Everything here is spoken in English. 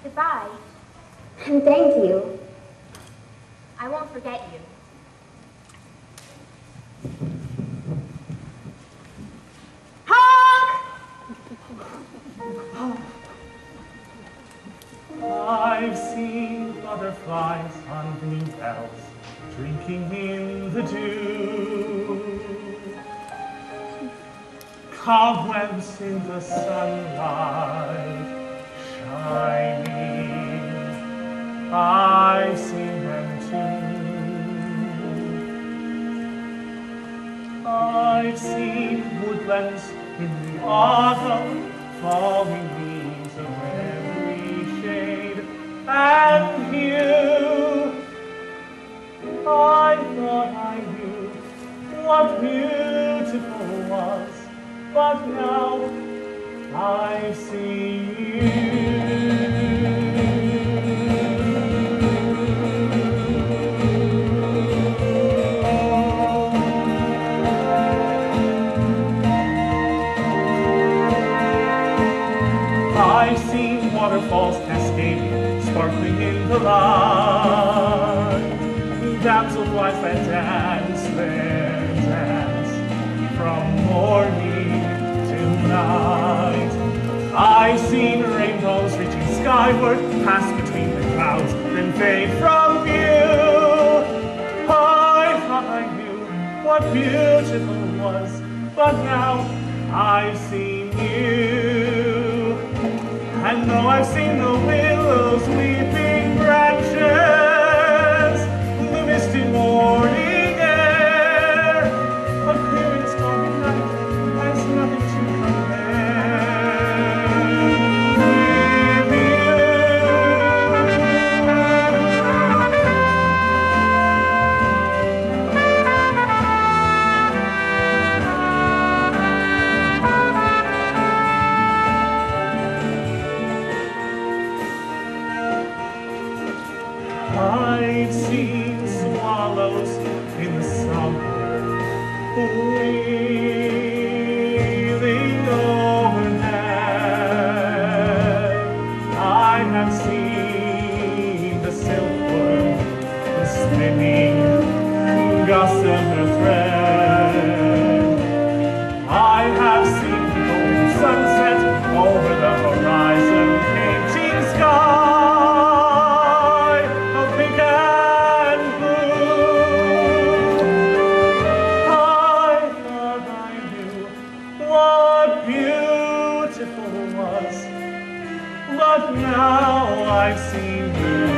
Goodbye. And thank you. I won't forget you. Honk! I've seen butterflies on bluebells drinking in the dew. Cobwebs in the sunlight shining. I've seen them too. I've seen woodlands in the autumn, falling leaves of every shade and hue. I thought I knew what beautiful was, but now I've seen you. I've seen waterfalls cascading, sparkling in the light. Damselflies that dance their dance from morning to night. I've seen rainbows reaching skyward, pass between the clouds, then fade from view. I thought I knew what beautiful was, but now I've seen you. And though I've seen the willows weeping branches, the misty morning air, a clear and stormy night has nothing to I've seen swallows in the summer wheeling overhead. I have seen the silkworm spinning gossamer thread. I have seen the golden sunset over the horizon, painting sky. But now I've seen you.